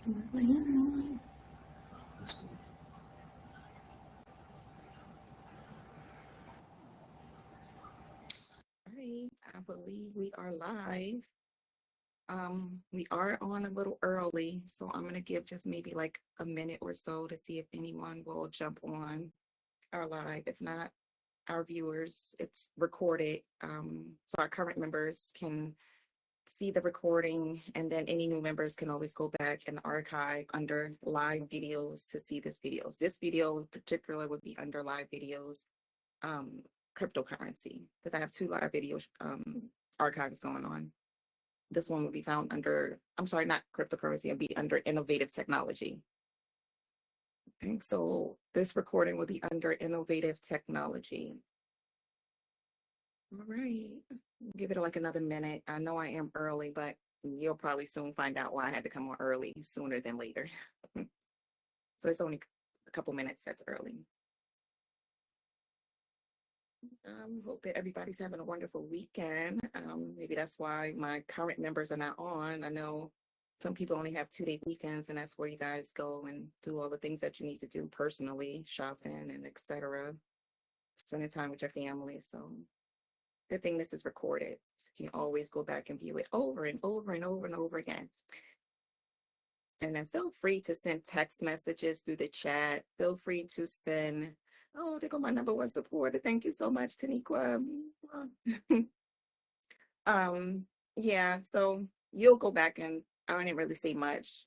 right, I believe we are live. We are on a little early, so I'm gonna give just maybe like a minute or so to see if anyone will jump on our live. If not, our viewers, it's recorded, so our current members can see the recording, and then any new members can always go back and archive under live videos to see this videos. This video in particular would be under live videos, um, cryptocurrency, because I have two live video archives going on. This one would be found under, I'm sorry, not cryptocurrency, it'd be under innovative technology. Okay, so this recording would be under innovative technology. All right, give it like another minute. I know I am early, but you'll probably soon find out why I had to come on early sooner than later. So it's only a couple minutes that's early. Hope that everybody's having a wonderful weekend. Maybe that's why my current members are not on. I know some people only have 2-day weekends, and that's where you guys go and do all the things that you need to do personally, shopping and etc. Spending time with your family. So good thing this is recorded, so you can always go back and view it over and over and over and over again. And then feel free to send text messages through the chat. Feel free to send, oh, there go my number one supporter. Thank you so much, Taniqua. Yeah, so you'll go back, and I didn't really say much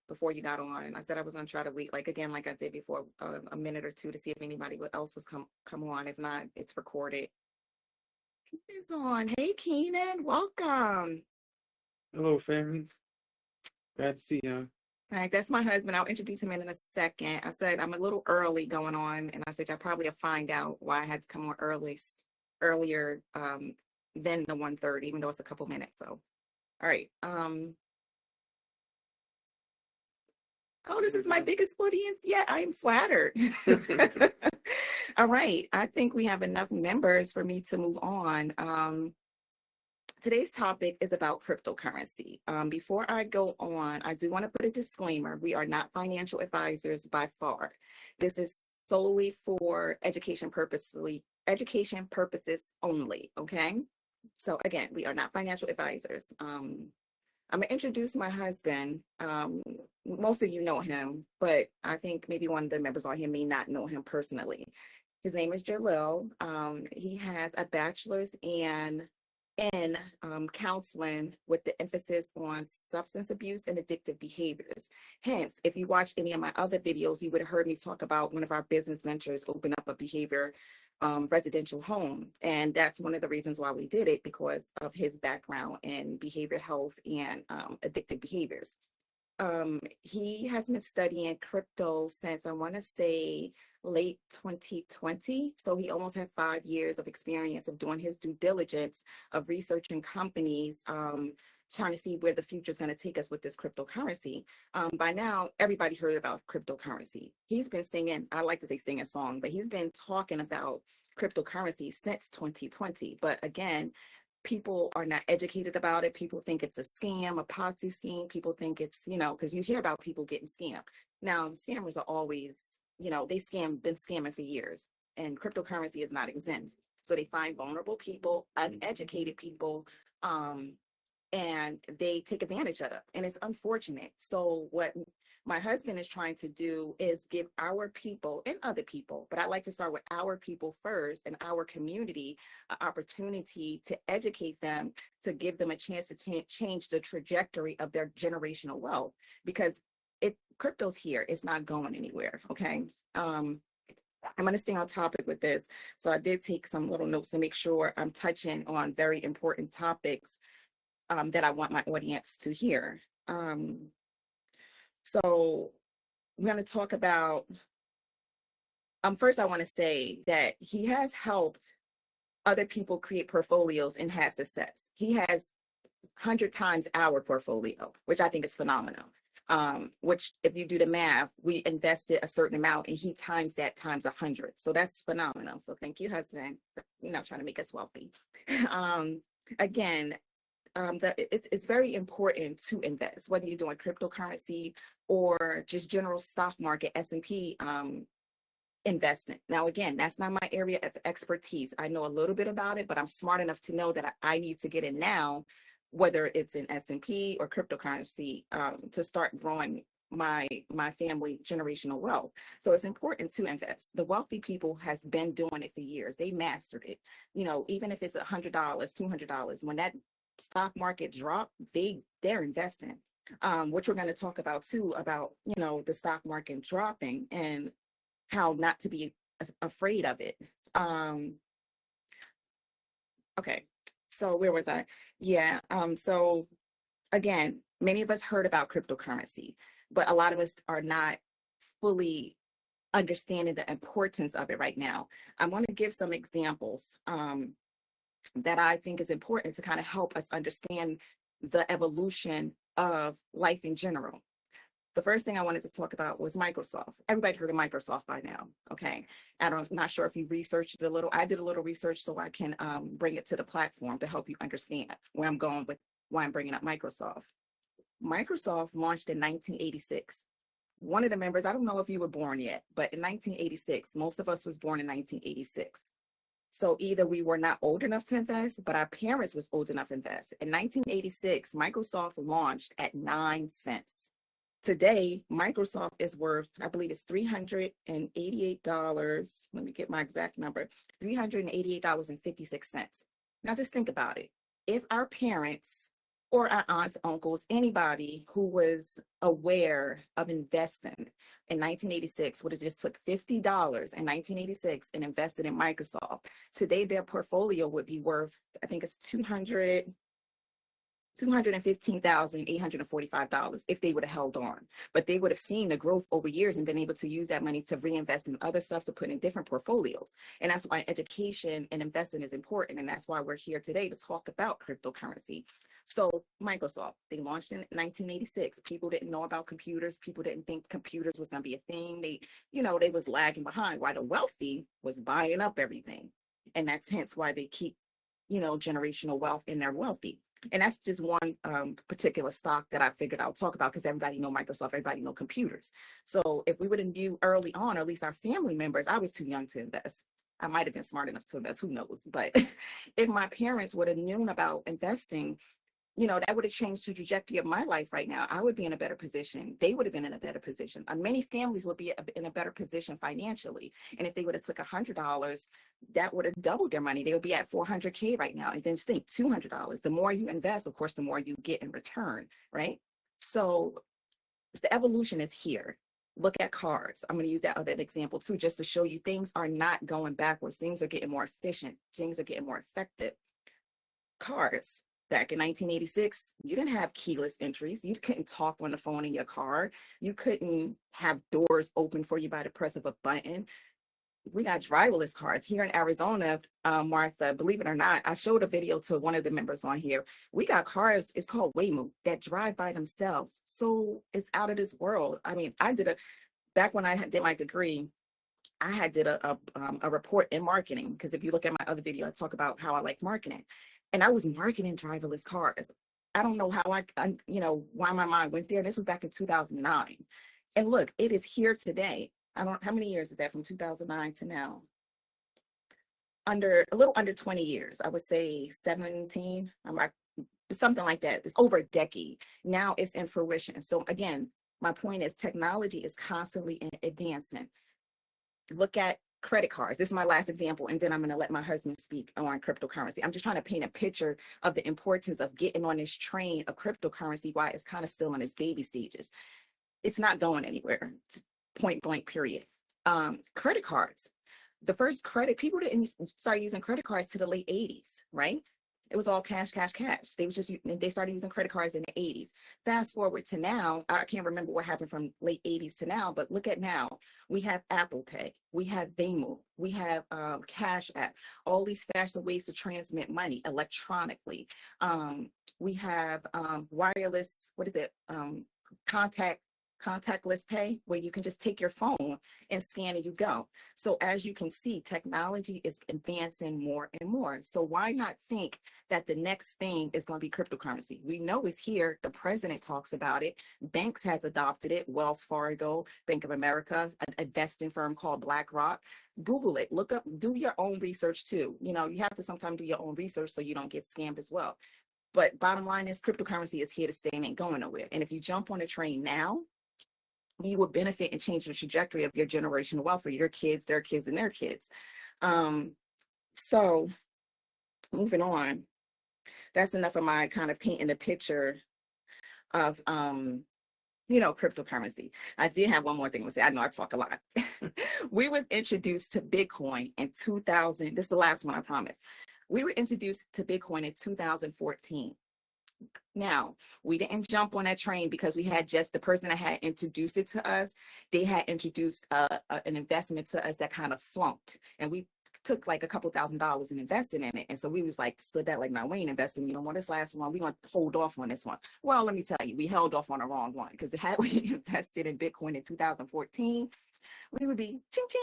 before you got on. I said I was gonna try to wait, like again, like I did before, a minute or two to see if anybody else was come on. If not, it's recorded. It's on. Hey, Keenan, welcome. Hello, family. Glad to see y'all. All right, that's my husband. I'll introduce him in a second. I said I'm a little early going on, and I said I'll probably find out why I had to come on earlier than the 1:30, even though it's a couple minutes. So, all right. Oh, this is my biggest audience yet. I am flattered. All right, I think we have enough members for me to move on. Today's topic is about cryptocurrency. Before I go on, I do want to put a disclaimer. We are not financial advisors by far. This is solely for education purposes only, okay? So again, we are not financial advisors. I'm gonna introduce my husband. Most of you know him, but I think maybe one of the members on here may not know him personally. His name is Jalil. He has a bachelor's in counseling with the emphasis on substance abuse and addictive behaviors. Hence, if you watch any of my other videos, you would have heard me talk about one of our business ventures, open up a behavior residential home. And that's one of the reasons why we did it, because of his background in behavioral health and addictive behaviors. He has been studying crypto since, I want to say, late 2020. So he almost had 5 years of experience of doing his due diligence of researching companies, trying to see where the future is going to take us with this cryptocurrency. By now, everybody heard about cryptocurrency. He's been singing, I like to say sing a song, but he's been talking about cryptocurrency since 2020. But again, people are not educated about it. People think it's a scam, a Ponzi scheme. People think it's, because you hear about people getting scammed. Now, scammers are always, been scamming for years, and cryptocurrency is not exempt. So they find vulnerable people, uneducated people, and they take advantage of it. And it's unfortunate. So what my husband is trying to do is give our people and other people, but I like to start with our people first and our community, an opportunity to educate them, to give them a chance to change the trajectory of their generational wealth, because crypto's here. It's not going anywhere. Okay. I'm going to stay on topic with this. So I did take some little notes to make sure I'm touching on very important topics that I want my audience to hear. So we're going to talk about, first I want to say that he has helped other people create portfolios and has success. He has 100 times our portfolio, which I think is phenomenal. Which if you do the math, we invested a certain amount and he times that times 100. So that's phenomenal. So thank you, husband, for, trying to make us wealthy. Again, it's very important to invest, whether you're doing cryptocurrency or just general stock market, S&P investment. Now, again, that's not my area of expertise. I know a little bit about it, but I'm smart enough to know that I need to get in now, whether it's in S&P or cryptocurrency, to start growing my family generational wealth. So it's important to invest. The wealthy people has been doing it for years. They mastered it. You know, even if it's $100, $200, when that stock market drop, they're investing. Which we're going to talk about too, about, you know, the stock market dropping and how not to be afraid of it. Okay, so where was I? Yeah, so again, many of us heard about cryptocurrency, but a lot of us are not fully understanding the importance of it right now. I want to give some examples that I think is important to kind of help us understand the evolution of life in general. The first thing I wanted to talk about was Microsoft. Everybody heard of Microsoft by now, okay? I'm not sure if you researched it a little. I did a little research so I can bring it to the platform to help you understand where I'm going with why I'm bringing up Microsoft. Microsoft launched in 1986. One of the members, I don't know if you were born yet, but in 1986, most of us was born in 1986. So either we were not old enough to invest, but our parents was old enough to invest. In 1986, Microsoft launched at 9 cents. Today, Microsoft is worth, I believe it's $388. Let me get my exact number, $388.56. Now just think about it. If our parents or our aunts, uncles, anybody who was aware of investing in 1986 would have just took $50 in 1986 and invested in Microsoft, today their portfolio would be worth, I think it's $215,845 if they would have held on. But they would have seen the growth over years and been able to use that money to reinvest in other stuff to put in different portfolios. And that's why education and investing is important. And that's why we're here today to talk about cryptocurrency. So Microsoft, they launched in 1986. People didn't know about computers. People didn't think computers was going to be a thing. They was lagging behind while the wealthy was buying up everything. And that's hence why they keep, generational wealth in their wealthy. And that's just one particular stock that I figured I'll talk about because everybody know Microsoft, everybody know computers. So if we would have knew early on, or at least our family members, I was too young to invest. I might have been smart enough to invest, who knows? But if my parents would have known about investing, that would have changed the trajectory of my life right now. I would be in a better position. They would have been in a better position. Many families would be in a better position financially. And if they would have took $100, that would have doubled their money. They would be at $400K right now. And then just think $200. The more you invest, of course, the more you get in return, right? So the evolution is here. Look at cars. I'm going to use that other example too, just to show you things are not going backwards. Things are getting more efficient. Things are getting more effective. Cars. Back in 1986, you didn't have keyless entries. You couldn't talk on the phone in your car. You couldn't have doors open for you by the press of a button. We got driverless cars here in Arizona, Martha, believe it or not. I showed a video to one of the members on here. We got cars, it's called Waymo, that drive by themselves. So it's out of this world. I mean, back when I did my degree, I did a report in marketing, because if you look at my other video, I talk about how I like marketing. And I was marketing driverless cars. I don't know how why my mind went there. This was back in 2009. And look, it is here today. How many years is that from 2009 to now? A little under 20 years. I would say 17, something like that. It's over a decade. Now it's in fruition. So again, my point is technology is constantly advancing. Look at credit cards. This is my last example, and then I'm going to let my husband speak on cryptocurrency. I'm just trying to paint a picture of the importance of getting on this train of cryptocurrency while it's kind of still in its baby stages. It's not going anywhere, just point blank, period. Credit cards. The first people didn't start using credit cards to the late 80s, right? It was all cash, cash, cash. They started using credit cards in the 80s. Fast forward to now, I can't remember what happened from late 80s to now, but look at now. We have Apple Pay, we have Venmo, we have Cash App, all these faster ways to transmit money electronically. We have wireless, contact contactless pay, where you can just take your phone and scan and you go. So as you can see, technology is advancing more and more. So why not think that the next thing is going to be cryptocurrency? We know it's here. The president talks about it. Banks has adopted it. Wells Fargo, Bank of America, an investing firm called BlackRock. Google it, look up, do your own research too. You know, you have to sometimes do your own research so you don't get scammed as well. But bottom line is cryptocurrency is here to stay and ain't going nowhere. And if you jump on a train now, you will benefit and change the trajectory of your generational wealth for your kids, their kids, and their kids. So moving on, that's enough of my kind of painting the picture of cryptocurrency. I did have one more thing to say. I know I talk a lot. We was introduced to Bitcoin in 2000. This is the last one, I promise. We were introduced to Bitcoin in 2014. Now, we didn't jump on that train because we had just the person that had introduced it to us. They had introduced an investment to us that kind of flunked. And we took like a couple $1,000s and invested in it. And so we was like, stood that like, no, we ain't investing. You don't want this last one. We're going to hold off on this one. Well, let me tell you, we held off on the wrong one because had we invested in Bitcoin in 2014, we would be ching ching.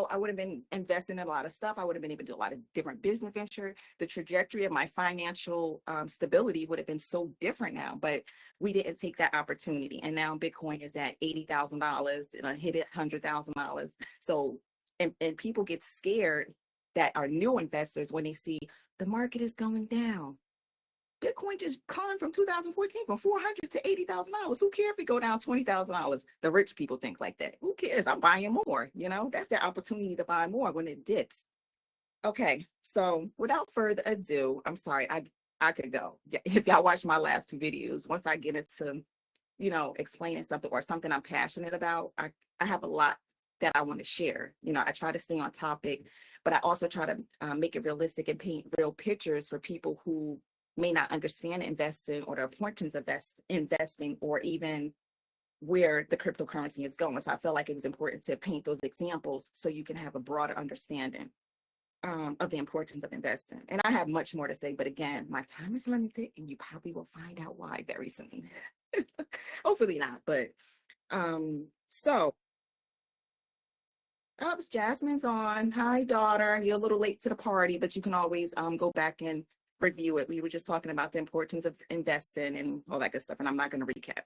I would have been investing in a lot of stuff. I would have been able to do a lot of different business venture. The trajectory of my financial stability would have been so different now, but we didn't take that opportunity. And now Bitcoin is at $80,000 and hit it $100,000. So, and people get scared that are new investors when they see the market is going down. Bitcoin just climbed from 2014 from $400 to $80,000. Who cares if we go down $20,000? The rich people think like that. Who cares? I'm buying more. That's their opportunity to buy more when it dips. Okay, so without further ado, I'm sorry, I could go. If y'all watch my last two videos, once I get into, explaining something or something I'm passionate about, I have a lot that I want to share. I try to stay on topic, but I also try to make it realistic and paint real pictures for people who may not understand investing or the importance of investing or even where the cryptocurrency is going. So I felt like it was important to paint those examples so you can have a broader understanding of the importance of investing. And I have much more to say, but again, my time is limited and you probably will find out why very soon. Hopefully not, but so oops, Jasmine's on. Hi, daughter. You're a little late to the party, but you can always go back and review it. We were just talking about the importance of investing and all that good stuff, and I'm not going to recap.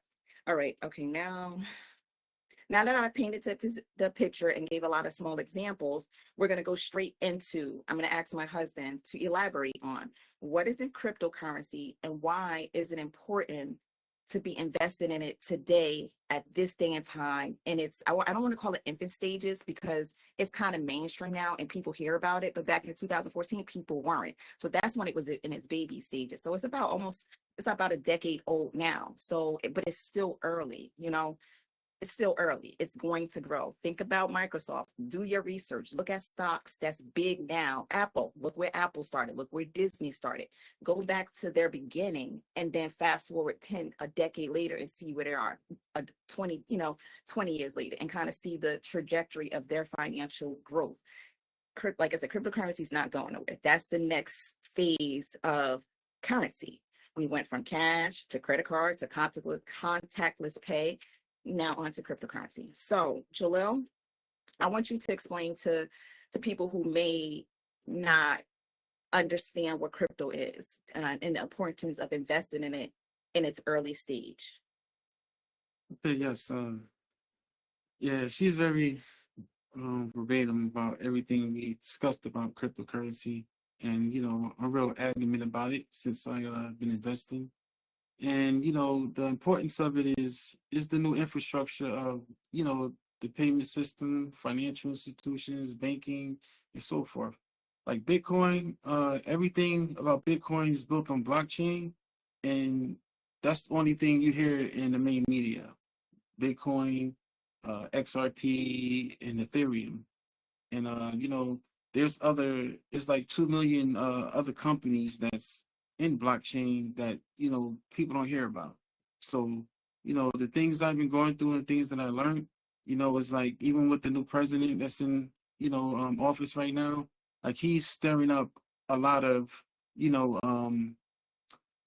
All right. Okay. Now that I painted the picture and gave a lot of small examples, we're going to go straight into, I'm going to ask my husband to elaborate on what is in cryptocurrency and why is it important to be invested in it today at this day and time. And I don't want to call it infant stages because it's kind of mainstream now and people hear about it, but back in 2014 people weren't. So that's when it was in its baby stages. So it's about a decade old now. So but it's still early. It's still early. It's going to grow. Think about Microsoft. Do your research. Look at stocks that's big now. Apple. Look where Apple started. Look where Disney started. Go back to their beginning and then fast forward a decade later and see where they are 20 years later and kind of see the trajectory of their financial growth. Like I said, cryptocurrency is not going nowhere. That's the next phase of currency. We went from cash to credit card to contactless pay. Now onto cryptocurrency. So Jalil, I want you to explain to people who may not understand what crypto is and the importance of investing in it in its early stage. Okay, yes. Yeah, she's very verbatim about everything we discussed about cryptocurrency, and I'm real adamant about it since I've been investing. And the importance of it is the new infrastructure of the payment system, financial institutions, banking, and so forth. Like Bitcoin, everything about Bitcoin is built on blockchain, and that's the only thing you hear in the main media. Bitcoin, XRP, and Ethereum, and there's like 2 million other companies that's in blockchain that people don't hear about. So the things I've been going through and things that I learned, it's like even with the new president that's in office right now, like he's stirring up a lot of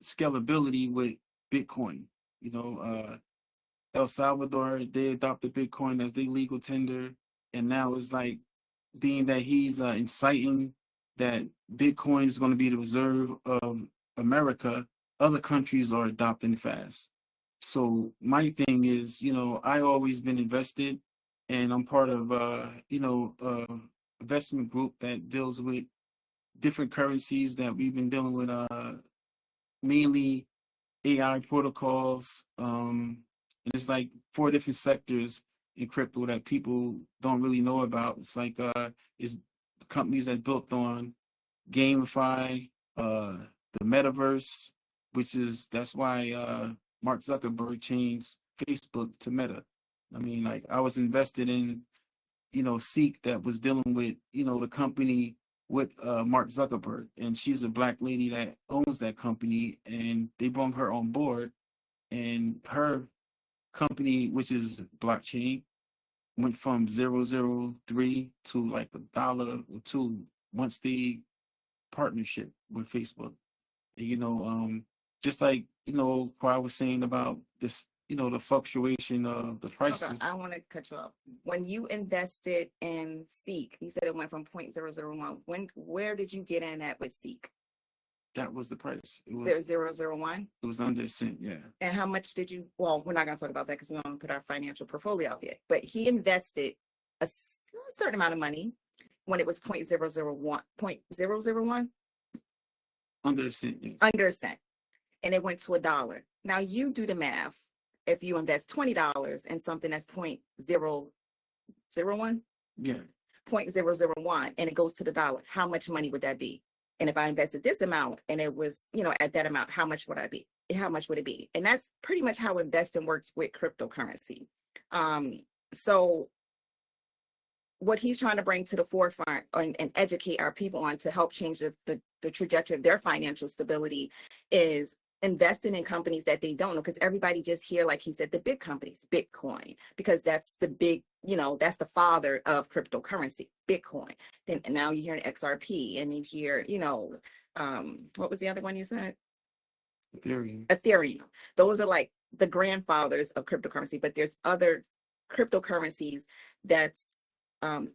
scalability with Bitcoin. El Salvador, they adopted Bitcoin as their legal tender, and now it's like, being that he's inciting that Bitcoin is going to be the reserve of America, other countries are adopting fast. So my thing is, I always been invested, and I'm part of investment group that deals with different currencies that we've been dealing with, mainly AI protocols. And it's like 4 different sectors in crypto that people don't really know about. It's like it's companies that built on GameFi, the metaverse, that's why Mark Zuckerberg changed Facebook to Meta. I mean, like, I was invested in, Seek, that was dealing with, the company with Mark Zuckerberg, and she's a black lady that owns that company, and they brought her on board, and her company, which is blockchain, went from 0.003 to like $1 or $2 once they partnership with Facebook. And, just like, what I was saying about this, the fluctuation of the Okay, prices. I want to cut you off. When you invested in Seek, you said it went from 0.001. Where did you get in at with Seek? That was the price. It was 0.001. it was under a cent, yeah. And how much did you? Well, we're not going to talk about that because we don't put our financial portfolio out there. But he invested a certain amount of money when it was 0.001, 0.001, Under a cent, yes. under a cent, and it went to $1. Now you do the math. If you invest $20 in something that's 0.001, Yeah. 0.001, and it goes to the dollar, how much money would that be? And if I invested this amount and it was, at that amount, how much would I be? How much would it be? And that's pretty much how investing works with cryptocurrency. So what he's trying to bring to the forefront and educate our people on to help change the trajectory of their financial stability is investing in companies that they don't know, because everybody just hear, like he said, the big companies, Bitcoin, because that's the big, that's the father of cryptocurrency, Bitcoin. Then and now you hear an XRP, and you hear, what was the other one you said? Ethereum. Those are like the grandfathers of cryptocurrency, but there's other cryptocurrencies that's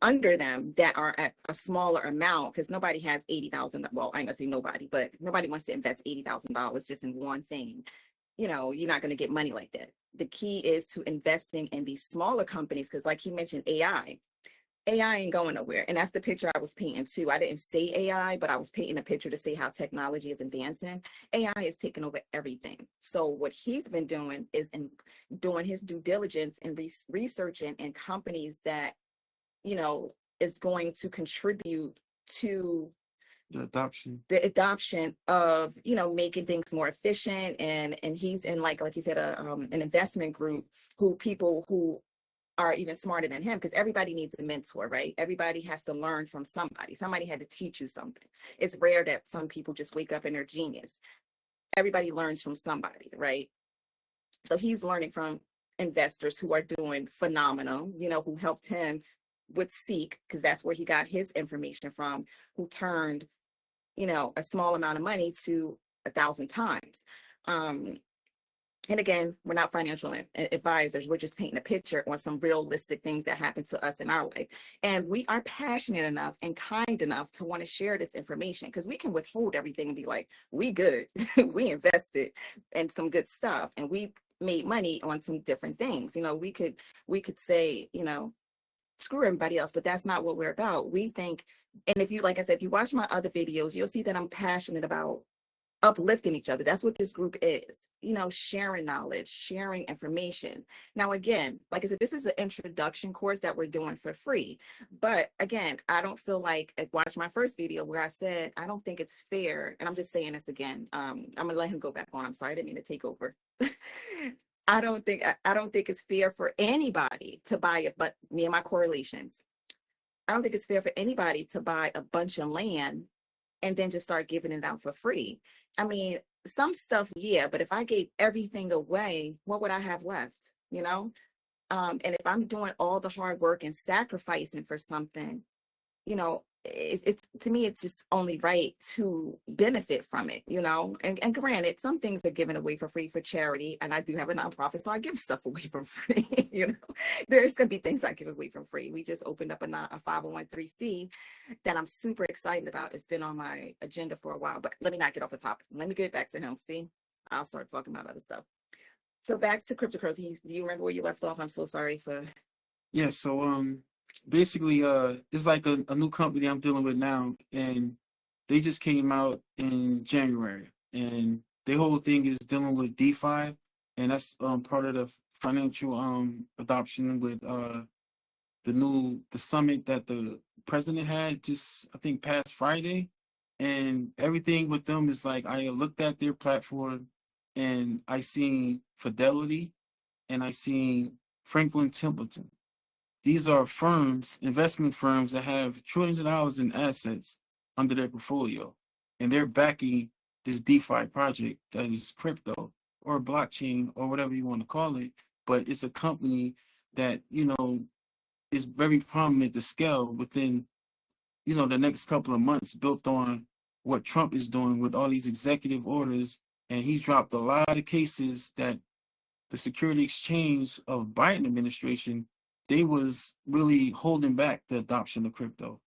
under them that are at a smaller amount, because nobody has 80,000. Well, I ain't gonna say nobody, but nobody wants to invest $80,000 just in one thing. You're not going to get money like that. The key is to investing in these smaller companies, because like he mentioned, AI ain't going nowhere. And that's the picture I was painting too. I didn't say AI, but I was painting a picture to say how technology is advancing. AI is taking over everything. So what he's been doing is doing his due diligence and researching in companies that is going to contribute to the adoption of making things more efficient, and he's in like he said an investment group people who are even smarter than him, because everybody needs a mentor, right? Everybody has to learn from somebody had to teach you something. It's rare that some people just wake up and they're genius. Everybody learns from somebody, right? So he's learning from investors who are doing phenomenal, who helped him with Seek, because that's where he got his information from, who turned a small amount of money to 1,000 times. And again, we're not financial advisors. We're just painting a picture on some realistic things that happen to us in our life. And we are passionate enough and kind enough to want to share this information, because we can withhold everything and be like, we good. We invested in some good stuff, and we made money on some different things. We could say, screw everybody else, but that's not what we're about. We think, and if you, like I said, if you watch my other videos, you'll see that I'm passionate about uplifting each other. That's what this group is, sharing knowledge, sharing information. Now, again, like I said, this is an introduction course that we're doing for free. But again, I don't feel like, watch my first video where I said, I don't think it's fair. And I'm just saying this again. I'm going to let him go back on. I'm sorry, I didn't mean to take over. I don't think it's fair for anybody to buy it, but me and my correlations. I don't think it's fair for anybody to buy a bunch of land and then just start giving it out for free. I mean, some stuff, yeah, but if I gave everything away, what would I have left? And if I'm doing all the hard work and sacrificing for something, it's to me, it's just only right to benefit from it, you know. And granted, some things are given away for free for charity, and I do have a nonprofit, so I give stuff away for free. You know, there's gonna be things I give away for free. We just opened up a 501(c) that I'm super excited about. It's been on my agenda for a while, but let me not get off the topic. Let me get back to him. See, I'll start talking about other stuff. So back to cryptocurrency. Do you remember where you left off? I'm so sorry for. Yeah, so basically it's like a new company I'm dealing with now, and they just came out in January, and their whole thing is dealing with DeFi, and that's part of the financial adoption with the summit that the president had just, I think, past Friday. And everything with them is like, I looked at their platform and I seen Fidelity and I seen Franklin Templeton. These are firms, investment firms that have trillions of dollars in assets under their portfolio, and they're backing this DeFi project that is crypto or blockchain or whatever you want to call it. But it's a company that, is very prominent to scale within, the next couple of months, built on what Trump is doing with all these executive orders. And he's dropped a lot of cases that the Security Exchange of Biden administration, they was really holding back the adoption of crypto.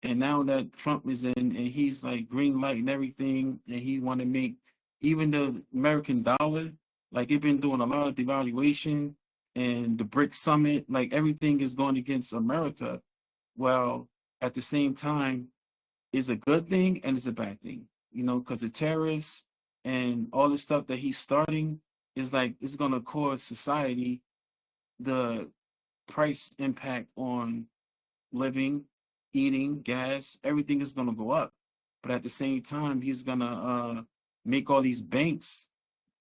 And now that Trump is in and he's like green light and everything, and he want to make even the American dollar, like it's been doing a lot of devaluation, and the BRIC summit, like everything is going against America. Well, at the same time, it's a good thing and it's a bad thing, because the tariffs and all the stuff that he's starting is like, it's going to cause society the price impact on living, eating, gas, everything is going to go up. But at the same time, he's going to make all these banks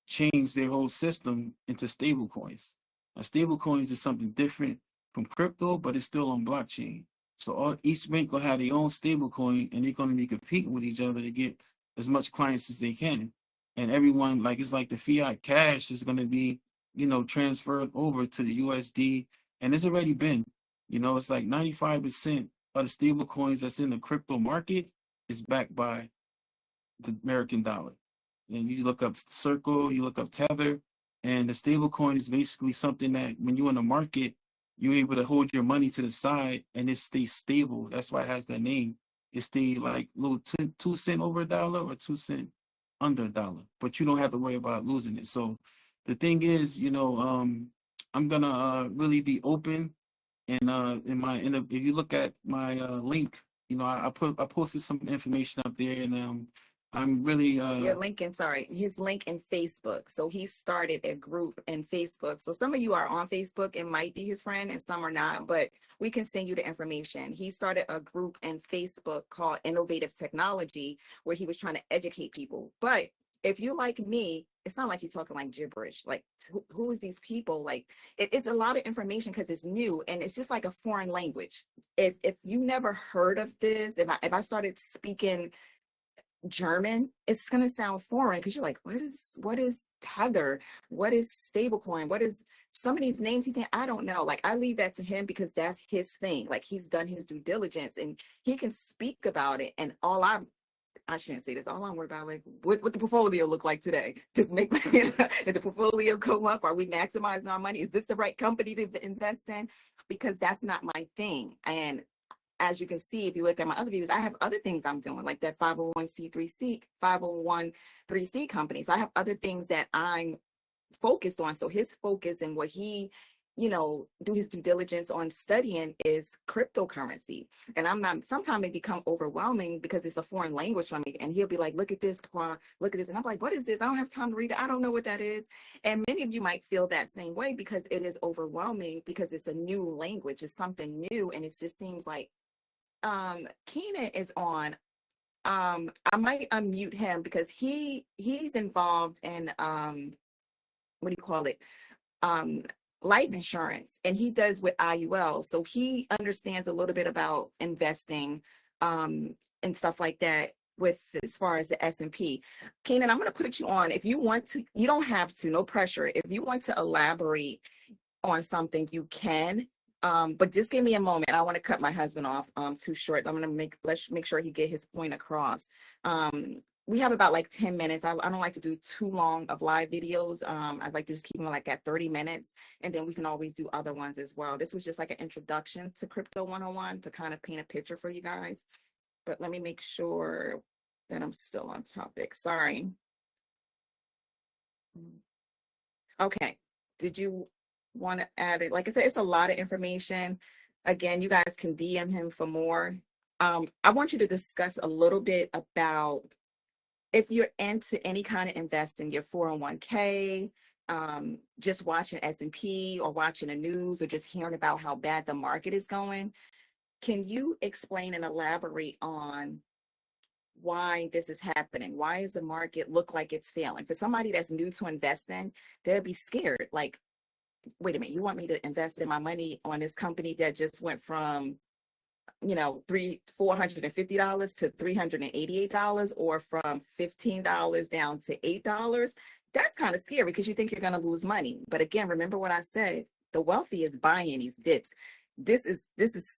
change their whole system into stable coins. Now, stable coins is something different from crypto, but it's still on blockchain. So each bank will have their own stable coin, and they're going to be competing with each other to get as much clients as they can. And everyone, like, it's like the fiat cash is going to be, transferred over to the USD. And it's already been, it's like 95% of the stable coins that's in the crypto market is backed by the American dollar. And you look up Circle, you look up Tether, and the stable coin is basically something that when you're in the market, you're able to hold your money to the side and it stays stable. That's why it has that name. It stays like little 2 cent over a dollar or 2 cent under a dollar, but you don't have to worry about losing it. So the thing is, I'm gonna really be open, and if you look at my link, I posted some information up there, and I'm really Your link in, sorry, his link in Facebook. So he started a group in Facebook. So some of you are on Facebook and might be his friend, and some are not, but we can send you the information. He started a group in Facebook called Innovative Technology, where he was trying to educate people. But if you like me, it's not like he's talking like gibberish. Like, who is these people? Like, it's a lot of information because it's new and it's just like a foreign language. If you never heard of this, if I started speaking German, it's gonna sound foreign because you're like, what is Tether? What is stablecoin? What is some of these names he's saying? I don't know. Like, I leave that to him because that's his thing. Like, he's done his due diligence and he can speak about it. And I shouldn't say this. All I'm worried about, like, what the portfolio look like today to make did the portfolio go up? Are we maximizing our money? Is this the right company to invest in? Because that's not my thing. And as you can see, if you look at my other videos, I have other things I'm doing, like that 501(c)(3) company. So I have other things that I'm focused on. So his focus and what he, do his due diligence on studying is cryptocurrency. And sometimes it become overwhelming because it's a foreign language for me. And he'll be like, look at this, Quan, look at this. And I'm like, what is this? I don't have time to read it. I don't know what that is. And many of you might feel that same way because it is overwhelming because it's a new language. It's something new. And it just seems like Keenan is on. I might unmute him because he's involved in what do you call it? Life insurance, and he does with IUL. So he understands a little bit about investing and stuff like that with as far as the S&P. Keenan, I'm going to put you on. If you want to, you don't have to, no pressure. If you want to elaborate on something, you can. But just give me a moment. I want to cut my husband off too short. Let's make sure he get his point across. We have about like 10 minutes. I don't like to do too long of live videos. I'd like to just keep them like at 30 minutes, and then we can always do other ones as well. This was just like an introduction to Crypto 101 to kind of paint a picture for you guys. But let me make sure that I'm still on topic. Sorry. Okay. Did you want to add it? Like I said, it's a lot of information. Again, you guys can DM him for more. I want you to discuss a little bit about if you're into any kind of investing, your 401k, just watching S&P or watching the news or just hearing about how bad the market is going. Can you explain and elaborate on why this is happening? Why does the market look like it's failing? For somebody that's new to investing, they'll be scared. Like, wait a minute, you want me to invest in my money on this company that just went from, $450 to $388, or from $15 down to $8? That's kind of scary because you think you're going to lose money. But again, remember what I said, the wealthy is buying these dips. This is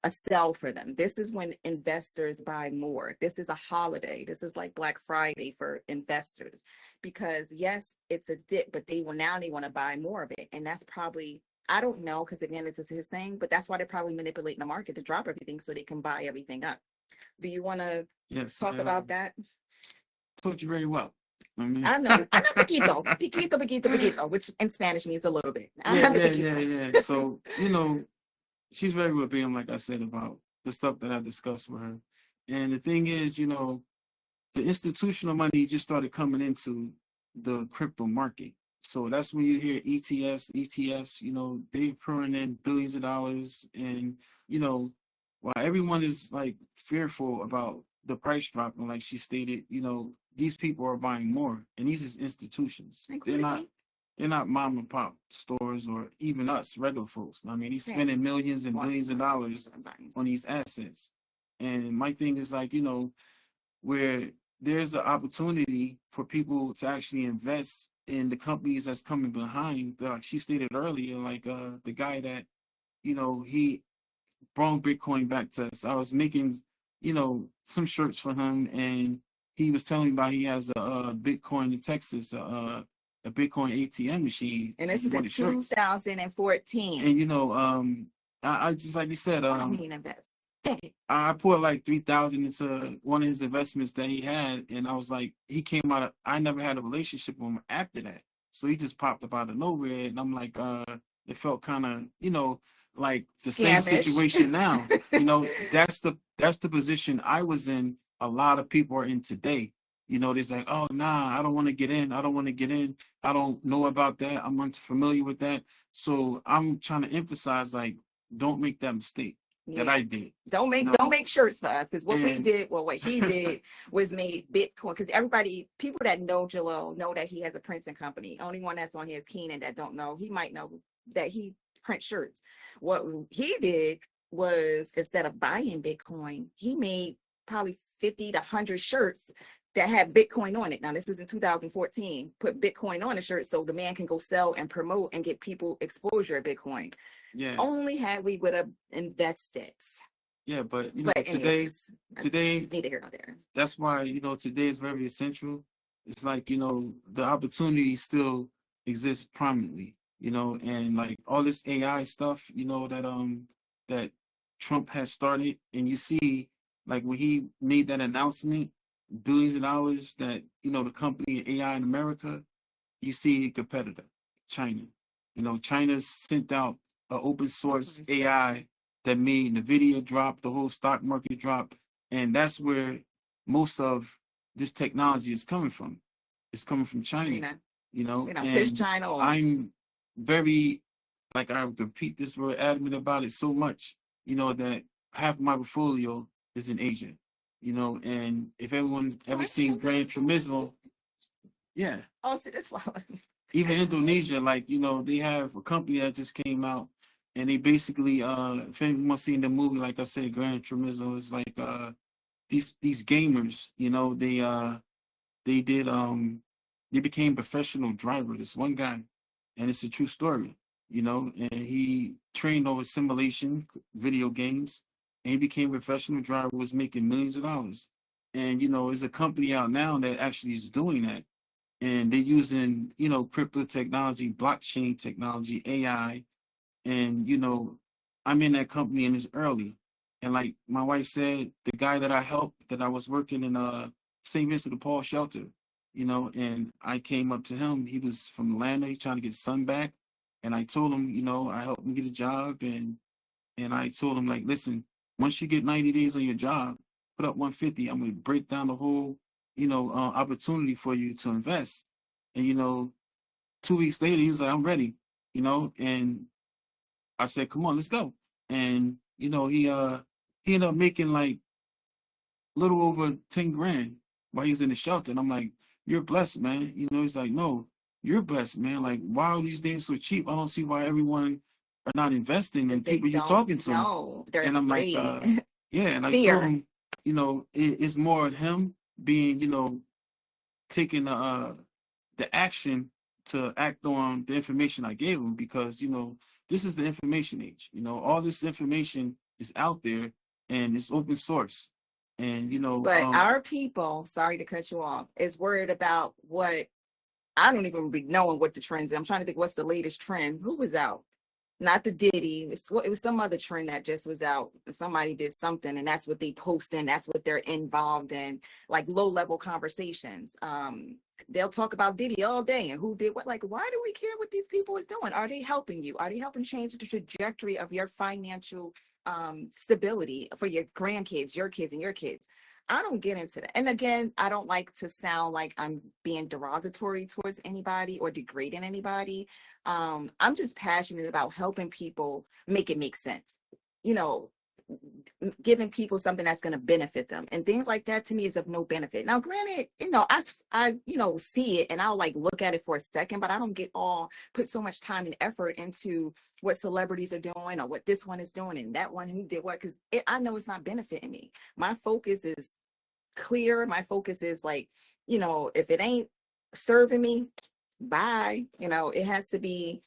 a sell for them. This is when investors buy more. This is a holiday. This is like Black Friday for investors, because yes, it's a dip, but they want to buy more of it. And that's probably, I don't know, because again, this is his thing, but that's why they're probably manipulating the market to drop everything so they can buy everything up. Do you want to talk about that? Told you very well. I know poquito, which in Spanish means a little bit. Yeah. So, she's very well being, like I said, about the stuff that I discussed with her. And the thing is, the institutional money just started coming into the crypto market. So that's when you hear ETFs, they're pouring in billions of dollars. And, while everyone is like fearful about the price dropping, like she stated, these people are buying more. And these is institutions. They're not mom and pop stores or even us regular folks. I mean, he's spending millions and billions of dollars on these assets. And my thing is like, where there's an opportunity for people to actually invest in the companies that's coming behind. Like she stated earlier, like the guy that, he brought Bitcoin back to us. I was making, some shirts for him, and he was telling me about he has a Bitcoin in Texas, a Bitcoin ATM machine. And this is in 2014. And I just, like you said, invest. I put like 3,000 into one of his investments that he had, and I was like, he came out of, I never had a relationship with him after that. So he just popped up out of nowhere, and I'm like, it felt kind of, like the same situation now. That's the position I was in. A lot of people are in today. They're like, oh, nah, I don't want to get in. I don't know about that. I'm unfamiliar with that. So I'm trying to emphasize, like, don't make that mistake that I did. Don't make shirts for us, because what he did was made Bitcoin. Because people that know Jalil know that he has a printing company. Only one that's on here is Keenan that don't know. He might know that he prints shirts. What he did was, instead of buying Bitcoin, he made probably 50 to 100 shirts that had Bitcoin on it. Now, this is in 2014. Put Bitcoin on a shirt so the man can go sell and promote and get people exposure of Bitcoin. Yeah. Only had we would have invested. Yeah, but today, neither here nor there. That's why today is very essential. It's like the opportunity still exists prominently. And like all this AI stuff, that Trump has started, and you see, like when he made that announcement, billions of dollars that the company AI in America, you see a competitor, China. China's sent out an open source AI that made NVIDIA drop, the whole stock market drop, and that's where most of this technology is coming from. It's coming from China. And China. I'm very, like, I repeat this, we're adamant about it so much, that half of my portfolio is in Asia. And if everyone ever seen Gran Turismo, yeah. Oh, see this one. Even Indonesia, like, they have a company that just came out, and they basically, if anyone's seen the movie, like I said, Gran Turismo is like these gamers, they became professional drivers. This one guy, and it's a true story. you know, and he trained over simulation video games, and he became a professional driver, was making millions of dollars. And, you know, there's a company out now that actually is doing that. And they're using, you know, crypto technology, blockchain technology, AI. And, you know, I'm in that company and it's early. And like my wife said, the guy that I helped, that I was working in St. Vincent de Paul shelter, you know, and I came up to him. He was from Atlanta, he's trying to get his son back. And I told him, you know, I helped him get a job, and I told him, like, listen, once you get 90 days on your job, put up 150. I'm gonna break down the whole, you know, opportunity for you to invest. And you know, 2 weeks later, he was like, I'm ready, you know, and I said, come on, let's go. And you know, he ended up making like little over 10 grand while he's in the shelter. And I'm like, you're blessed, man. You know, he's like, no, you're blessed, man. Like, why are these things so cheap? I don't see why everyone are not investing in Because they people you're don't talking to. know. They're And I'm like, afraid. yeah. And I told Fear. him, you know, it's more of him being, you know, taking the action to act on the information I gave him, because, you know, this is the information age. You know, all this information is out there and it's open source. And, you know, But our people, sorry to cut you off, is worried about what I don't even be knowing what the trends is. I'm trying to think what's the latest trend. Who was out? Not the Diddy. It was some other trend that just was out. Somebody did something, and that's what they post in. That's what they're involved in, like low level conversations. They'll talk about Diddy all day and who did what. Like, why do we care what these people is doing? Are they helping you? Are they helping change the trajectory of your financial stability for your grandkids, your kids, and your kids? I don't get into that. And again, I don't like to sound like I'm being derogatory towards anybody or degrading anybody. I'm just passionate about helping people make it make sense. You know, giving people something that's going to benefit them, and things like that to me is of no benefit. Now, granted, you know, you know, see it and I'll like look at it for a second, but I don't put so much time and effort into what celebrities are doing or what this one is doing and that one who did what, because I know it's not benefiting me. My focus is clear. My focus is like, you know, if it ain't serving me, bye. You know, it has to be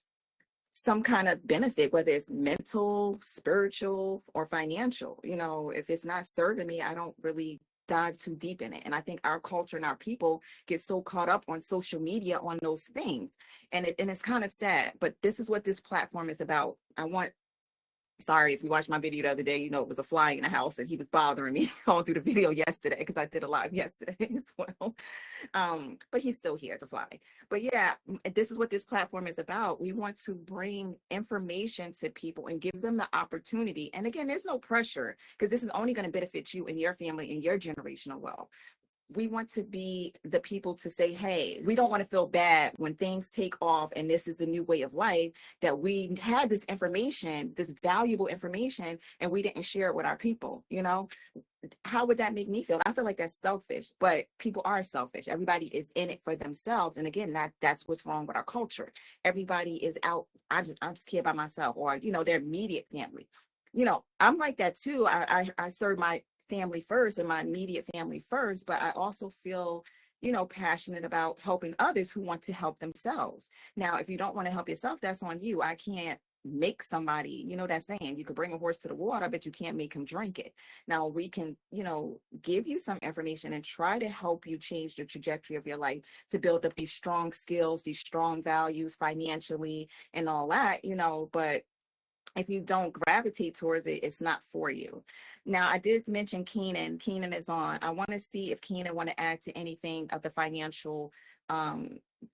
some kind of benefit, whether it's mental, spiritual, or financial. You know, if it's not serving me, I don't really dive too deep in it. And I think our culture and our people get so caught up on social media on those things. And it's kind of sad, but this is what this platform is about. Sorry, if you watched my video the other day, you know it was a fly in the house and he was bothering me all through the video yesterday because I did a live yesterday as well. But he's still here, to fly. But yeah, this is what this platform is about. We want to bring information to people and give them the opportunity. And again, there's no pressure, because this is only going to benefit you and your family and your generational wealth. We want to be the people to say, hey, we don't want to feel bad when things take off and this is the new way of life, that we had this information, this valuable information, and we didn't share it with our people. You know, how would that make me feel? I feel like that's selfish, but people are selfish. Everybody is in it for themselves. And again, that's what's wrong with our culture. Everybody is out. I just care about myself, or, you know, their immediate family. You know, I'm like that too. I serve my family first and my immediate family first, but I also feel, you know, passionate about helping others who want to help themselves. Now, if you don't want to help yourself, that's on you. I can't make somebody, you know that saying, you could bring a horse to the water, but you can't make him drink it. Now we can, you know, give you some information and try to help you change the trajectory of your life to build up these strong skills, these strong values financially and all that, you know, but if you don't gravitate towards it, it's not for you. Now, I did mention Keenan. Keenan is on. I want to see if Keenan want to add to anything of the financial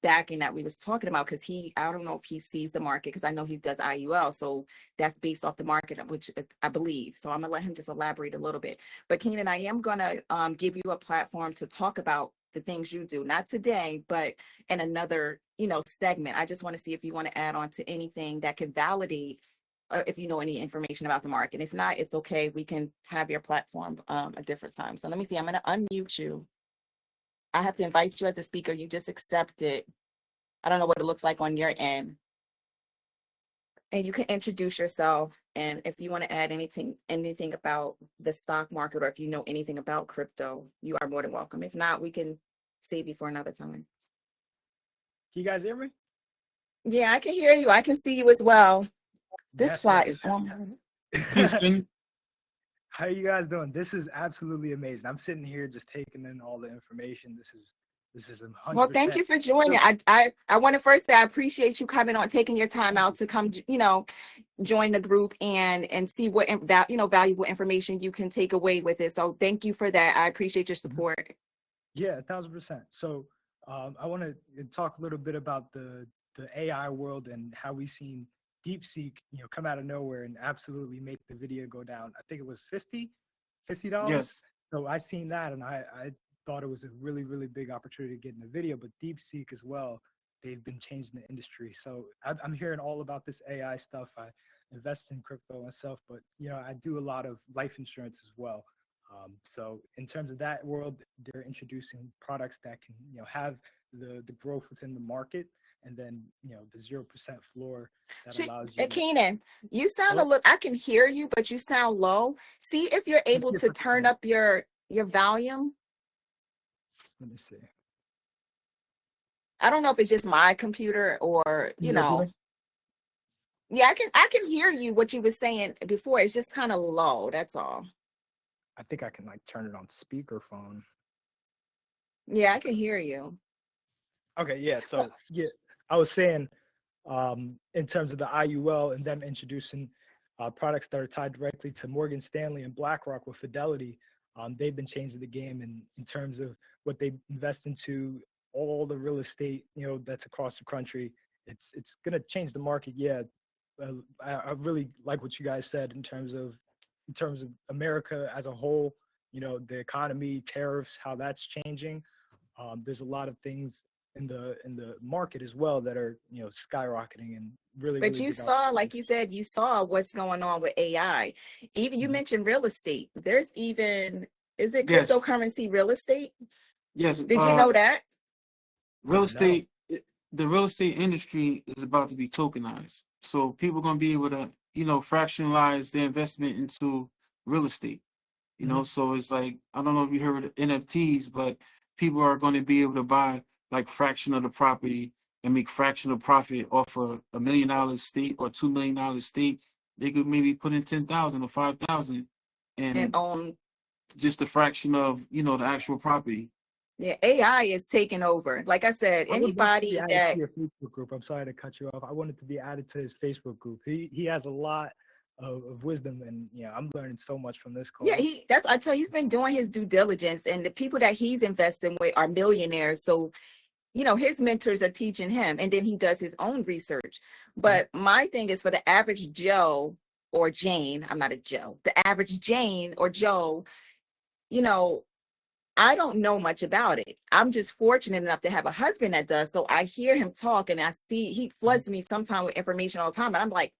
backing that we was talking about, because I don't know if he sees the market, because I know he does IUL, so that's based off the market, which I believe. So I'm gonna let him just elaborate a little bit. But Keenan, I am gonna give you a platform to talk about the things you do, not today, but in another, you know, segment. I just want to see if you want to add on to anything that can validate, if you know any information about the market. If not, it's okay. We can have your platform a different time. So let me see. I'm going to unmute you. I have to invite you as a speaker. You just accept it. I don't know what it looks like on your end. And you can introduce yourself. And if you want to add anything about the stock market, or if you know anything about crypto, you are more than welcome. If not, we can save you for another time. Can you guys hear me? Yeah, I can hear you. I can see you as well. This Yes, fly is yes. on. Houston, How you guys doing? This is absolutely amazing. I'm sitting here just taking in all the information. This is a Well, hundred thank percent. you for joining. I want to first say I appreciate you coming on, taking your time out to come, join the group and see what valuable information you can take away with it. So thank you for that. I appreciate your support. Yeah, 1,000%. So I want to talk a little bit about the AI world and how we've seen DeepSeek, come out of nowhere and absolutely make the video go down. I think it was $50. yes, So I seen that and I thought it was a really, really big opportunity to get in the video, but DeepSeek as well, they've been changing the industry. So I'm hearing all about this AI stuff. I invest in crypto myself, but I do a lot of life insurance as well. So in terms of that world, they're introducing products that can, have the growth within the market, and then the 0% floor that allows you to. Keenan, you sound a Hello? little. I can hear you, but you sound low. See if you're Let's able see if to I turn can. up your volume. Let me see. I don't know if it's just my computer or Can you guys hear me? Yeah, I can hear you what you were saying before. It's just kind of low. That's all. I think I can like turn it on speakerphone. Yeah, I can hear you. Okay, yeah. So yeah, I was saying, in terms of the IUL and them introducing products that are tied directly to Morgan Stanley and BlackRock with Fidelity, they've been changing the game in terms of what they invest into all the real estate, that's across the country. It's gonna change the market. Yeah, I really like what you guys said in terms of America as a whole. The economy, tariffs, how that's changing. There's a lot of things in the market as well that are skyrocketing and really But really you big saw, like opportunities. you said, you saw what's going on with AI. Even you Mhm. mentioned real estate. There's even, is it yes, cryptocurrency real estate? yes. Did you know that? Real No. estate, the real estate industry is about to be tokenized. So people are gonna be able to, fractionalize their investment into real estate. Mhm. So it's like, I don't know if you heard of NFTs, but people are going to be able to buy like fraction of the property and make fractional profit off of $1 million stake or $2 million stake. They could maybe put in 10,000 or 5,000 And and just a fraction of, the actual property. yeah, AI is taking over. Like I said, I would love to be anybody added to that your Facebook group. I'm sorry to cut you off. I wanted to be added to his Facebook group. He has a lot of wisdom, and I'm learning so much from this yeah, call. I tell you, he's been doing his due diligence, and the people that he's investing with are millionaires. So his mentors are teaching him, and then he does his own research. Mhm. But my thing is for the average Joe or Jane, I'm not a Joe, the average Jane or Joe, you know, I don't know much about it. I'm just fortunate enough to have a husband that does. So I hear him talk and I see he floods me sometimes with information all the time. And I'm like,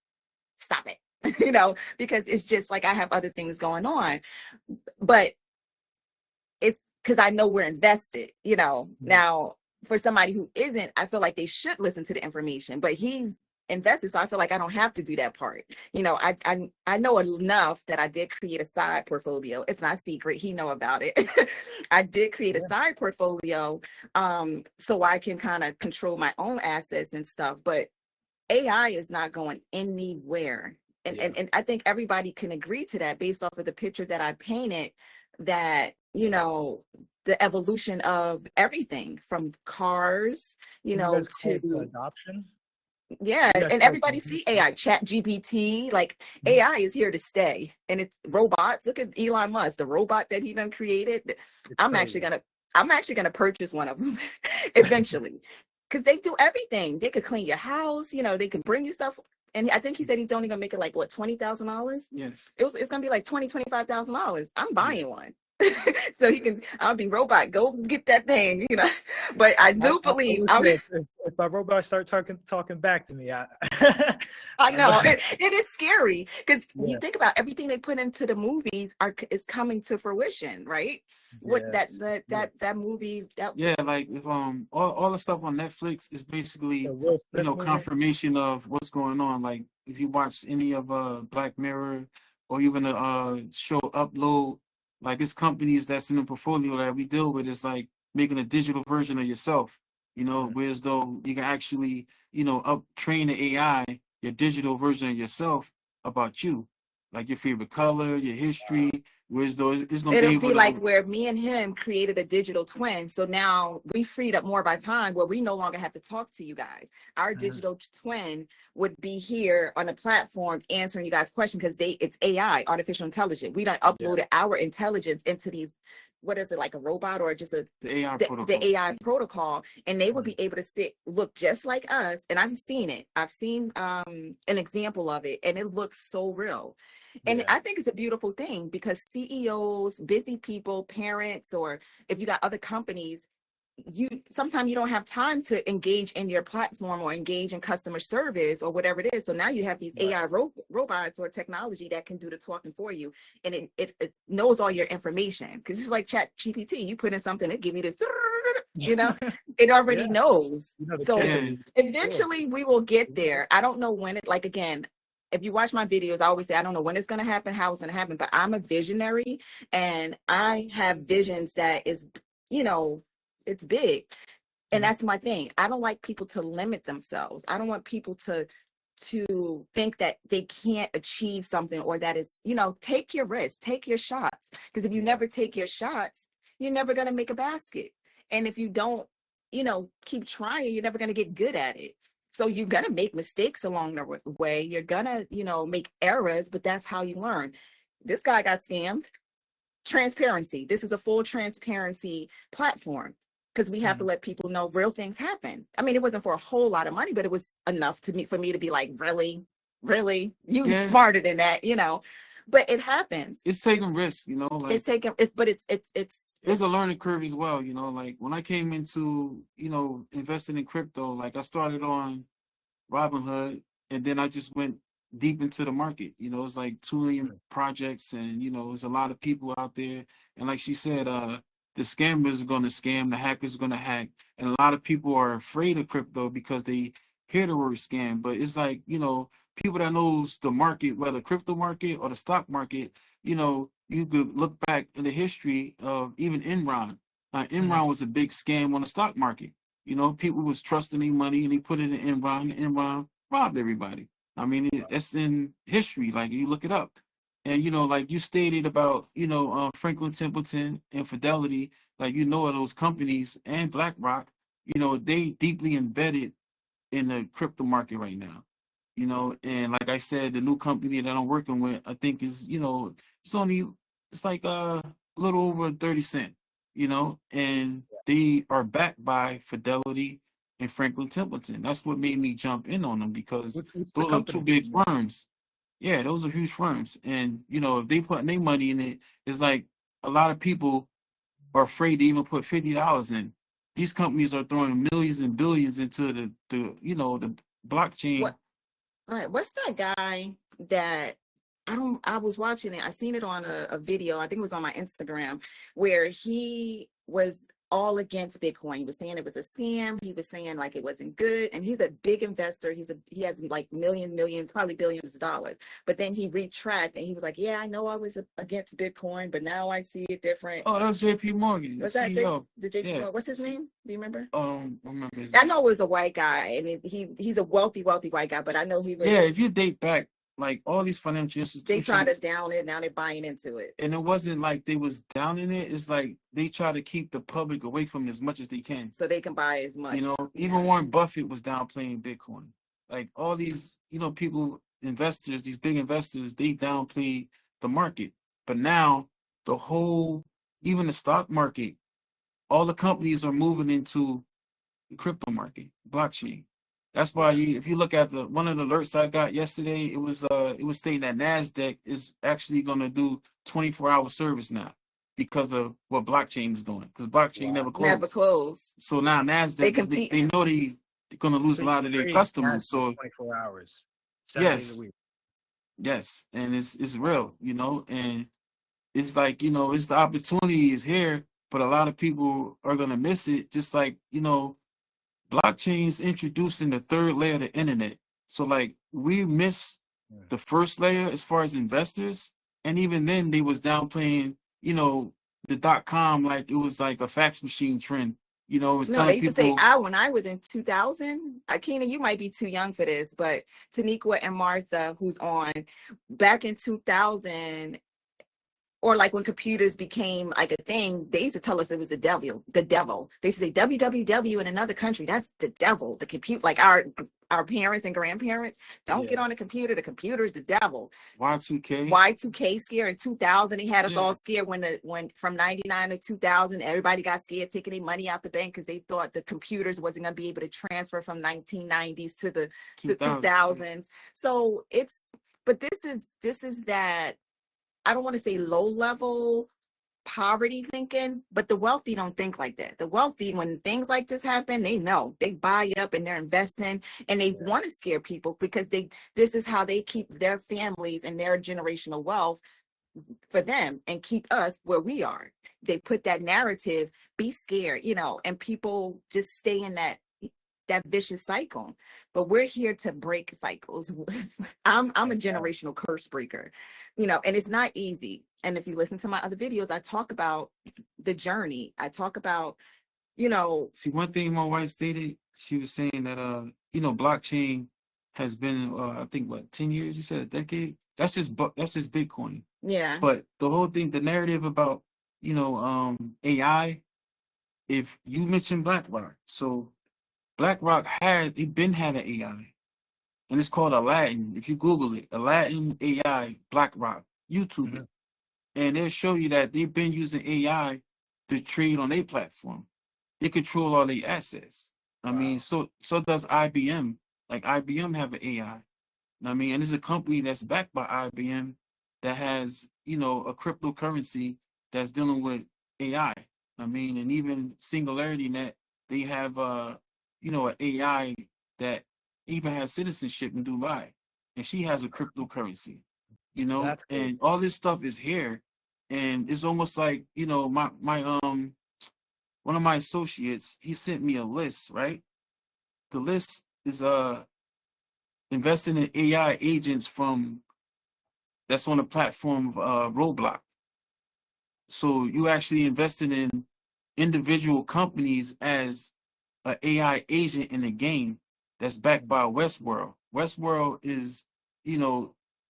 stop it, because it's just like I have other things going on. But it's because I know we're invested, Yeah. Now, for somebody who isn't, I feel like they should listen to the information, but he's invested, so I feel like I don't have to do that part. I know enough that I did create a side portfolio. It's not secret. He know about it. I did create a Yeah. side portfolio, so I can kind of control my own assets and stuff. But AI is not going anywhere. And, Yeah. and I think everybody can agree to that based off of the picture that I painted, that, the evolution of everything from cars, Would you guys call it the to, adoption? yeah, You guys and call it the everybody see adoption? AI, chat GPT, like Mhm. AI is here to stay. And it's robots. Look at Elon Musk, the robot that he done created. It's I'm actually crazy. gonna, I'm actually gonna purchase one of them eventually. Because they do everything. They could clean your house, they could bring you stuff. And I think he said he's only gonna make it like what, $20,000? Yes. It's gonna be like $25,000. I'm Yeah. buying one. So I'll be robot, go get that thing. But I I, do I believe would say if my robot start talking back to me, I I'm know it is scary because you yeah. think about everything they put into the movies is coming to fruition, right? What Yes. Yeah. that movie that Yeah, like if, all the stuff on Netflix is The basically, Will Smith movie. confirmation of what's going on. Like if you watch any of Black Mirror or even the show Upload, like it's companies that's in the portfolio that we deal with is like making a digital version of yourself. you know, whereas though you can actually, you know, up train the AI, your digital version of yourself about you, like your favorite color, your history, whereas though it's gonna be It'll able be like to, where me and him created a digital twin. So now we freed up more of our time where we no longer have to talk to you guys. Our digital twin would be here on a platform answering you guys' questions because it's AI, artificial intelligence. We done uploaded our intelligence into these, what is it, like a robot or just the AI the protocol. AI protocol, and they would be able to look just like us. And I've seen it. I've seen an example of it, and it looks so real. And I think it's a beautiful thing because CEOs, busy people, parents, or if you got other companies, sometimes you don't have time to engage in your platform or engage in customer service or whatever it is. So now you have these AI robots or technology that can do the talking for you, and it knows all your information because it's like Chat GPT. You put in something, it give you this, you know, it already knows. You know, the So kids eventually we will get there. I don't know when it, like, again, if you watch my videos, I always say, I don't know when it's going to happen, how it's going to happen, but I'm a visionary and I have visions that is, you know, it's big. And that's my thing. I don't like people to limit themselves. I don't want people to think that they can't achieve something or that is, you know, take your risks, take your shots. Because if you never take your shots, you're never going to make a basket. And if you don't, you know, keep trying, you're never going to get good at it. So you're going to make mistakes along the way. You're going to, you know, make errors, but that's how you learn. This guy got scammed. Transparency. This is a full transparency platform because we have to let people know real things happen. I mean, it wasn't for a whole lot of money, but it was enough for me to be like, really, you smarter than that, you know. But it happens. It's taking risks, you know. Like it's a learning curve as well, you know. Like when I came into, you know, investing in crypto, like I started on Robinhood, and then I just went deep into the market. You know, it's like 2 million projects, and you know, there's a lot of people out there. And like she said, the scammers are going to scam, the hackers are going to hack, and a lot of people are afraid of crypto because they hear the word scam. But it's like, you know, people that knows the market, whether crypto market or the stock market, you know, you could look back in the history of even Enron. Enron was a big scam on the stock market. You know, people was trusting their money and they put it in Enron, and Enron robbed everybody. I mean, it's in history. Like, you look it up. And, you know, like you stated about, you know, Franklin Templeton and Fidelity, like, you know, those companies and BlackRock, you know, they deeply embedded in the crypto market right now. You know, and like I said, the new company that I'm working with, I think is, you know, it's like a little over 30 cents, you know, and they are backed by Fidelity and Franklin Templeton. That's what made me jump in on them because those are two big firms. Yeah, those are huge firms. And, you know, if they put their money in it, it's like a lot of people are afraid to even put $50 in. These companies are throwing millions and billions into the you know, the blockchain. All right, what's that guy that I was watching it, I seen it on a video, I think it was on my Instagram, where he was all against Bitcoin. He was saying it was a scam. He was saying like it wasn't good. And he's a big investor. He has like millions, probably billions of dollars. But then he retracted and he was like, yeah, I know I was against Bitcoin, but now I see it different. Oh, that was JP Morgan. Was that JP Morgan? What's his name? Do you remember? I remember his name. I know it was a white guy, and he's a wealthy white guy, but I know he was. Yeah, if you date back, like all these financial institutions, they try to down it. Now they're buying into it. And it wasn't like they was downing it. It's like they try to keep the public away from it as much as they can, so they can buy as much. You know, even Warren Buffett was downplaying Bitcoin. Like all these, you know, people, investors, these big investors, they downplay the market. But now the whole, even the stock market, all the companies are moving into the crypto market, blockchain. That's why if you look at one of the alerts I got yesterday, it was stating that NASDAQ is actually going to do 24-hour service now because of what blockchain is doing. Because blockchain never closed. So now NASDAQ, they know they're going to lose a lot of their customers. So 24 hours, 7 days a week. Yes, and it's real, you know, and it's like, you know, it's the opportunity is here, but a lot of people are going to miss it. Just like, you know, blockchain's introducing the third layer of the internet. So like we miss the first layer as far as investors. And even then they was downplaying, you know, the .com like it was like a fax machine trend You know, it's No, telling they used to say people, I when I was in 2000. Akina, you might be too young for this, but Taniqua and Martha, who's on, back in 2000, or like when computers became like a thing, they used to tell us it was the devil. The devil. They used to say www in another country. That's the devil. The compute, like our parents and grandparents, don't get Yeah. on a computer. The computer is the devil. Y2K. Y2K scare in 2000. They had us Yeah. all scared when from 99 to 2000, everybody got scared taking their money out the bank because they thought the computers wasn't going to be able to transfer from 1990s to the 2000s. So but this is that, I don't want to say low level poverty thinking, but the wealthy don't think like that. The wealthy, when things like this happen, they know, they buy up and they're investing, and they want to scare people because this is how they keep their families and their generational wealth for them and keep us where we are. They put that narrative, be scared, and people just stay in that vicious cycle. But we're here to break cycles. I'm a generational curse breaker, and it's not easy. And if you listen to my other videos, I talk about the journey. I talk about, See, one thing my wife stated, she was saying that blockchain has been I think what, 10 years, you said a decade? That's just Bitcoin. yeah. But the whole thing, the narrative about AI, if you mentioned BlackRock, so BlackRock they've been had an AI, and it's called Aladdin. If you Google it, Aladdin AI, BlackRock, YouTube it, and they'll show you that they've been using AI to trade on their platform. They control all their assets. I mean, so does IBM. Like IBM have an AI. I mean, and it's a company that's backed by IBM that has, a cryptocurrency that's dealing with AI. I mean, and even Singularity Net, they have an AI that even has citizenship in Dubai, and she has a cryptocurrency. That's cool. And all this stuff is here, and it's almost like my one of my associates, he sent me a list, right? The list is investing in AI agents that's on the platform of Roblox. So you actually invested in individual companies as an AI agent in the game that's backed by Westworld. Westworld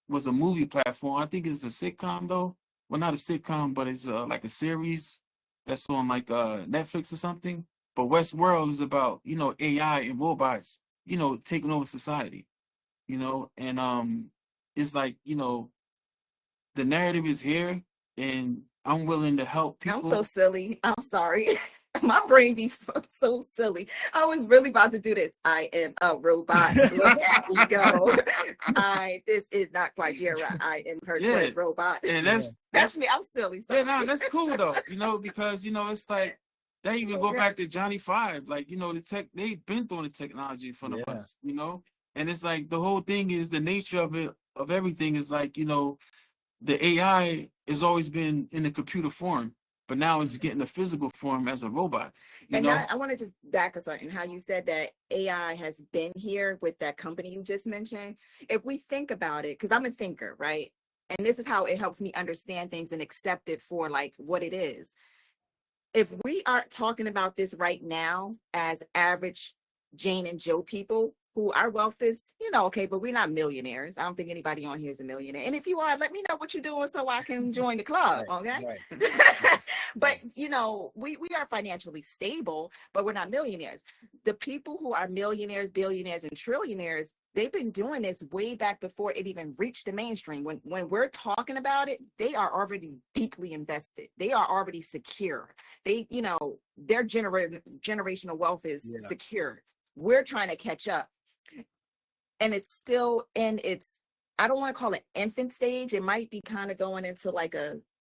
was a movie platform. I think it's a sitcom though. Well, not a sitcom, but it's like a series that's on like Netflix or something. But Westworld is about AI and robots taking over society. And it's like the narrative is here, and I'm willing to help people. I'm so silly. I'm sorry. My brain be so silly. I was really about to do this. I am a robot. Look at me go. This is not quite Jira. I am her toy robot. And that's me. I'm silly. Yeah, no, that's cool though. Because it's like they even go back to Johnny Five. Like, they've been doing the technology in front of us, and it's like the whole thing is the nature of everything is like, the AI has always been in the computer form, but now it's getting a physical form as a robot. I want to just back us on and how you said that AI has been here with that company you just mentioned. If we think about it, because I'm a thinker, right? And this is how it helps me understand things and accept it for like what it is. If we aren't talking about this right now as average Jane and Joe people, who our wealth is, okay, but we're not millionaires. I don't think anybody on here is a millionaire. And if you are, let me know what you're doing so I can join the club, okay? Right. But, we are financially stable, but we're not millionaires. The people who are millionaires, billionaires, and trillionaires, they've been doing this way back before it even reached the mainstream. When we're talking about it, they are already deeply invested. They are already secure. They, their generational wealth is secure. We're trying to catch up. And it's still in its, I don't want to call it infant stage. It might be kind of going into like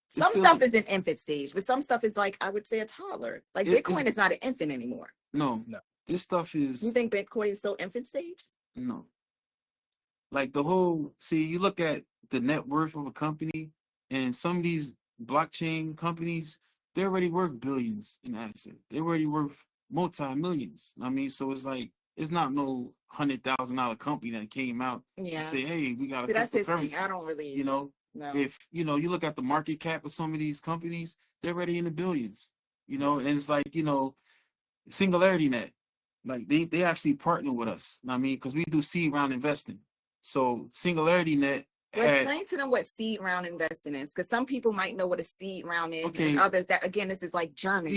some stuff is in infant stage, but some stuff is like, I would say a toddler. Like Bitcoin is not an infant anymore. No. This stuff is. You think Bitcoin is still infant stage? No. Like you look at the net worth of a company, and some of these blockchain companies, they're already worth billions in assets. They're already worth multi-millions. I mean, so it's like, it's not no $100,000 company that came out and say, hey, we got a cryptocurrency. I don't really, no. If you look at the market cap of some of these companies, they're already in the billions. And it's like, Singularity Net, like they actually partner with us. I mean, because we do seed round investing. So Singularity Net Well, had explain to them what seed round investing is, because some people might know what a seed round is, Okay. and others that, again, this is like German.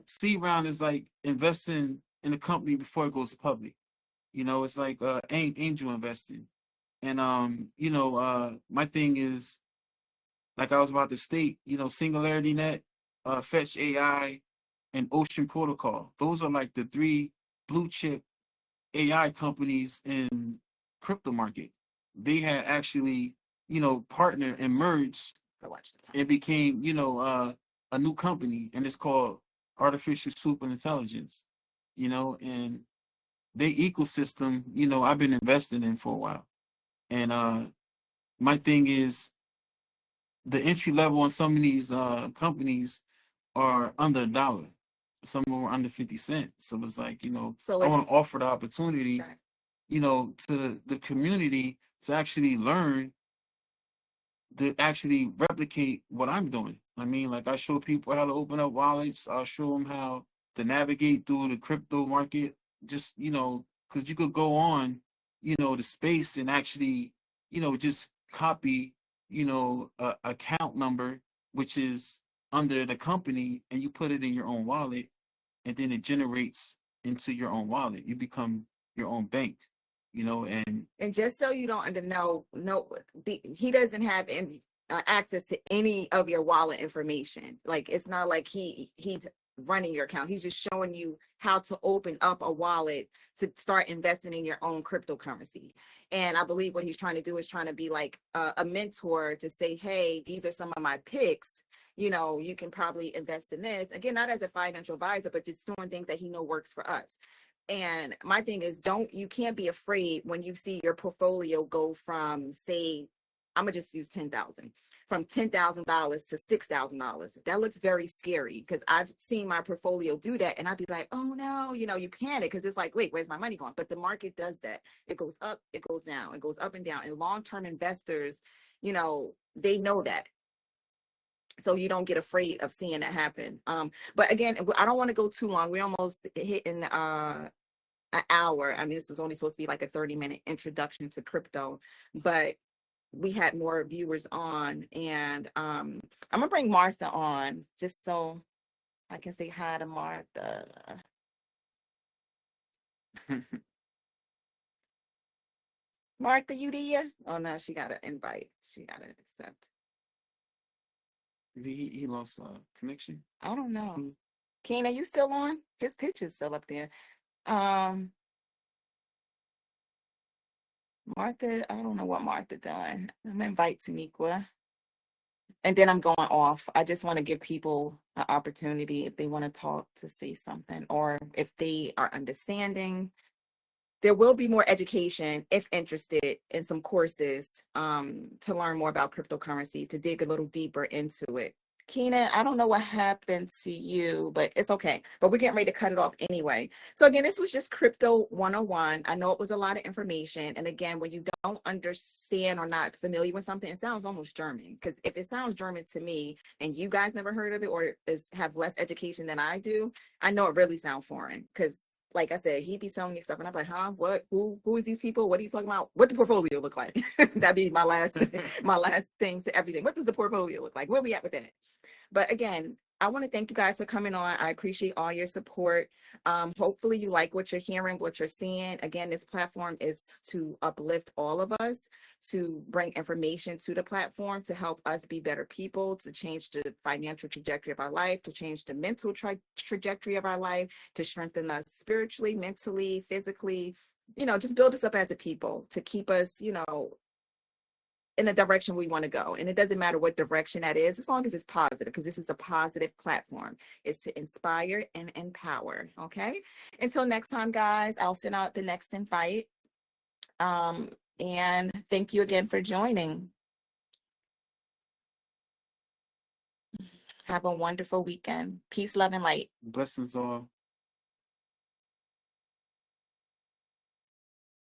seed round is like investing in a company before it goes public. You know, it's like angel investing. And my thing is, like I was about to state, Singularity Net, Fetch AI, and Ocean Protocol. Those are like the three blue chip AI companies in crypto market. They had actually, partnered and merged I watched the time. and became, a new company, and it's called Artificial Super Intelligence. And their ecosystem, I've been investing in for a while. And my thing is the entry level on some of these companies are under $1. Some are under 50 cents. So it's like, So I want it's to offer the opportunity, okay. to the community to actually learn, to actually replicate what I'm doing. I mean, like I show people how to open up wallets. I'll show them how to navigate through the crypto market. Just, because you could go on, the space and actually, just copy, a account number, which is under the company, and you put it in your own wallet, and then it generates into your own wallet. You become your own bank, and And just so you don't he doesn't have any access to any of your wallet information. Like it's not like he's running your account. He's just showing you how to open up a wallet to start investing in your own cryptocurrency. And I believe what he's trying to do is trying to be like a mentor to say, hey, these are some of my picks. You can probably invest in this. Again, not as a financial advisor, but just doing things that he know works for us. And my thing is, you can't be afraid when you see your portfolio go from, say, I'm gonna just use 10,000, from $10,000 to $6,000. That looks very scary because I've seen my portfolio do that, and I'd be like, oh no, you panic because it's like, wait, where's my money going? But the market does that. It goes up, it goes down, it goes up and down. And long-term investors, they know that. So you don't get afraid of seeing it happen. But again, I don't want to go too long. We're almost hitting an hour. I mean, this was only supposed to be like a 30-minute introduction to crypto, but we had more viewers on, and I'm gonna bring Martha on just so I can say hi to Martha. Martha, you there? Oh no, she got to invite. She got to accept. he lost connection. I don't know. Keena, you still on? His picture's still up there. Martha, I don't know what Martha done. I'm gonna invite Taniqua. And then I'm going off. I just want to give people an opportunity if they want to talk to say something, or if they are understanding. There will be more education if interested in some courses to learn more about cryptocurrency, to dig a little deeper into it. Keenan, I don't know what happened to you, but it's okay. But we're getting ready to cut it off anyway. So again, this was just Crypto 101. I know it was a lot of information. And again, when you don't understand or not familiar with something, it sounds almost German. Because if it sounds German to me and you guys never heard of it or have less education than I do, I know it really sounds foreign. Because like I said, he'd be selling me stuff, and I'm like, huh? What? Who is these people? What are you talking about? What the portfolio look like? That'd be my last thing to everything. What does the portfolio look like? Where we at with that? But again, I want to thank you guys for coming on. I appreciate all your support. Hopefully you like what you're hearing, what you're seeing. Again, this platform is to uplift all of us, to bring information to the platform, to help us be better people, to change the financial trajectory of our life, to change the mental trajectory of our life, to strengthen us spiritually, mentally, physically, just build us up as a people, to keep us, in the direction we want to go. And it doesn't matter what direction that is, as long as it's positive, because this is a positive platform. It's to inspire and empower. Okay. Until next time, guys, I'll send out the next invite. And thank you again for joining. Have a wonderful weekend. Peace, love, and light. Blessings all.